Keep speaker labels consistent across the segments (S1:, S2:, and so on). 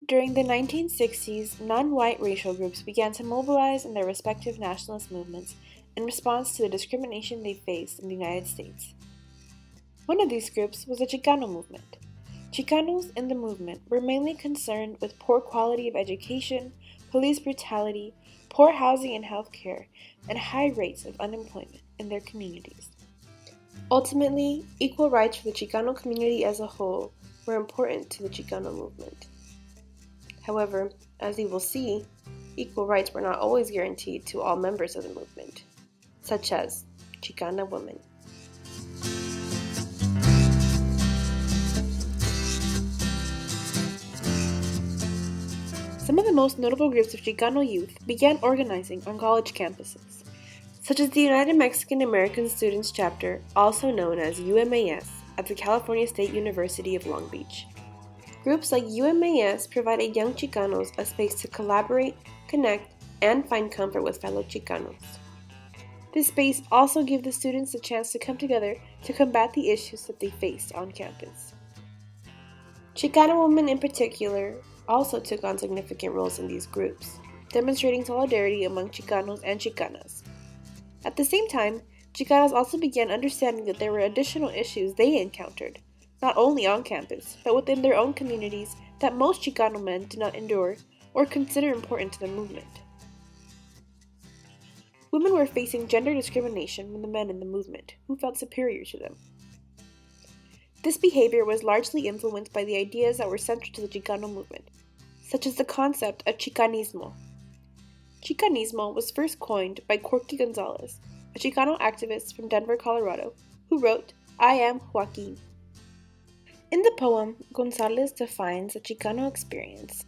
S1: During the 1960s, non-white racial groups began to mobilize in their respective nationalist movements in response to the discrimination they faced in the United States. One of these groups was the Chicano movement. Chicanos in the movement were mainly concerned with poor quality of education, police brutality, poor housing and health care, and high rates of unemployment in their communities. Ultimately, equal rights for the Chicano community as a whole were important to the Chicano movement. However, as you will see, equal rights were not always guaranteed to all members of the movement, such as Chicana women. Some of the most notable groups of Chicano youth began organizing on college campuses, such as the United Mexican American Students Chapter, also known as UMAS, at the California State University of Long Beach. Groups like UMAS provided young Chicanos a space to collaborate, connect, and find comfort with fellow Chicanos. This space also gave the students a chance to come together to combat the issues that they faced on campus. Chicano women in particular also took on significant roles in these groups, demonstrating solidarity among Chicanos and Chicanas. At the same time, Chicanos also began understanding that there were additional issues they encountered, not only on campus, but within their own communities that most Chicano men did not endure or consider important to the movement. Women were facing gender discrimination from the men in the movement, who felt superior to them. This behavior was largely influenced by the ideas that were central to the Chicano movement, such as the concept of Chicanismo. Chicanismo was first coined by Corky Gonzalez, a Chicano activist from Denver, Colorado, who wrote, "I am Joaquin." In the poem, Gonzalez defines the Chicano experience.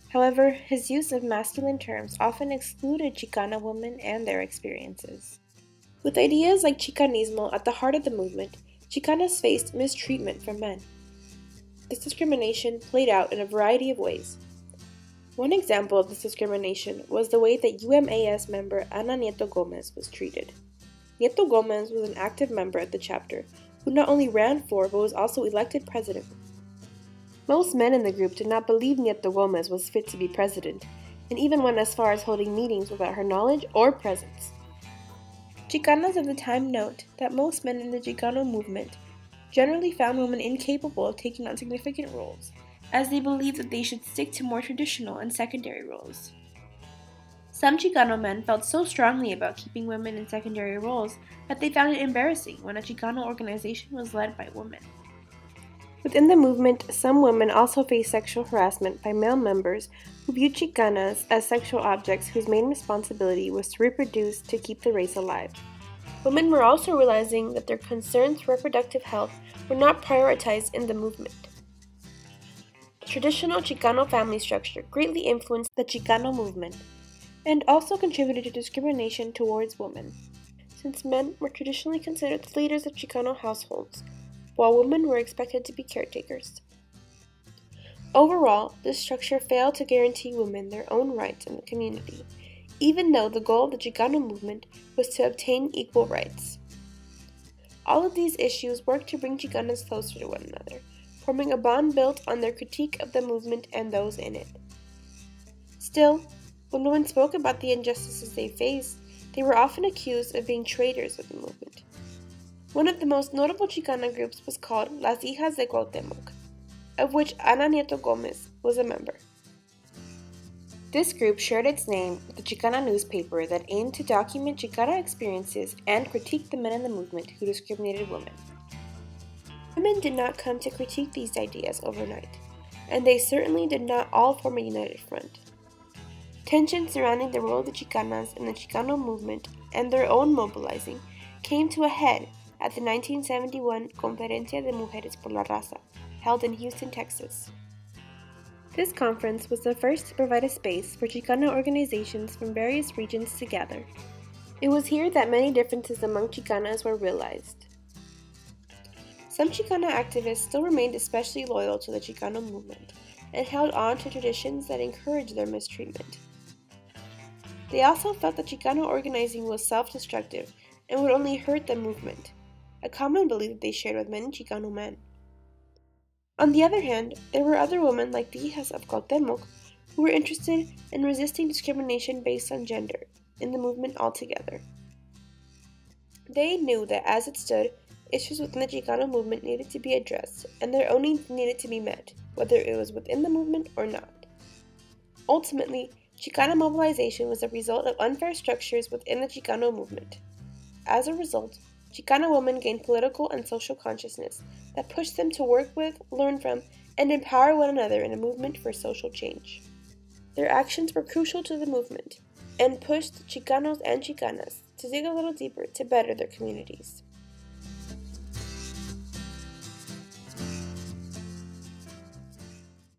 S1: However, his use of masculine terms often excluded Chicana women and their experiences. With ideas like Chicanismo at the heart of the movement, Chicanas faced mistreatment from men. This discrimination played out in a variety of ways. One example of this discrimination was the way that UMAS member Ana Nieto Gomez was treated. Nieto Gomez was an active member of the chapter who not only ran for but was also elected president. Most men in the group did not believe Nieto Gomez was fit to be president, and even went as far as holding meetings without her knowledge or presence. Chicanas of the time note that most men in the Chicano movement generally found women incapable of taking on significant roles, as they believed that they should stick to more traditional and secondary roles. Some Chicano men felt so strongly about keeping women in secondary roles that they found it embarrassing when a Chicano organization was led by women. Within the movement, some women also faced sexual harassment by male members who viewed Chicanas as sexual objects whose main responsibility was to reproduce to keep the race alive. Women were also realizing that their concerns for reproductive health were not prioritized in the movement. The traditional Chicano family structure greatly influenced the Chicano movement and also contributed to discrimination towards women, since men were traditionally considered the leaders of Chicano households, while women were expected to be caretakers. Overall, this structure failed to guarantee women their own rights in the community, even though the goal of the Chicano movement was to obtain equal rights. All of these issues worked to bring Chicanas closer to one another, forming a bond built on their critique of the movement and those in it. Still, when women spoke about the injustices they faced, they were often accused of being traitors of the movement. One of the most notable Chicana groups was called Las Hijas de Cuauhtémoc, of which Ana Nieto Gomez was a member. This group shared its name with the Chicana newspaper that aimed to document Chicana experiences and critique the men in the movement who discriminated women. Women did not come to critique these ideas overnight, and they certainly did not all form a united front. Tensions surrounding the role of the Chicanas in the Chicano movement and their own mobilizing came to a head at the 1971 Conferencia de Mujeres por la Raza, held in Houston, Texas. This conference was the first to provide a space for Chicana organizations from various regions to gather. It was here that many differences among Chicanas were realized. Some Chicana activists still remained especially loyal to the Chicano movement and held on to traditions that encouraged their mistreatment. They also felt that Chicano organizing was self-destructive and would only hurt the movement, a common belief that they shared with many Chicano men. On the other hand, there were other women like the hijas of Cuauhtémoc who were interested in resisting discrimination based on gender in the movement altogether. They knew that as it stood, issues within the Chicano movement needed to be addressed, and their own needs needed to be met, whether it was within the movement or not. Ultimately, Chicana mobilization was a result of unfair structures within the Chicano movement. As a result, Chicana women gained political and social consciousness that pushed them to work with, learn from, and empower one another in a movement for social change. Their actions were crucial to the movement and pushed Chicanos and Chicanas to dig a little deeper to better their communities.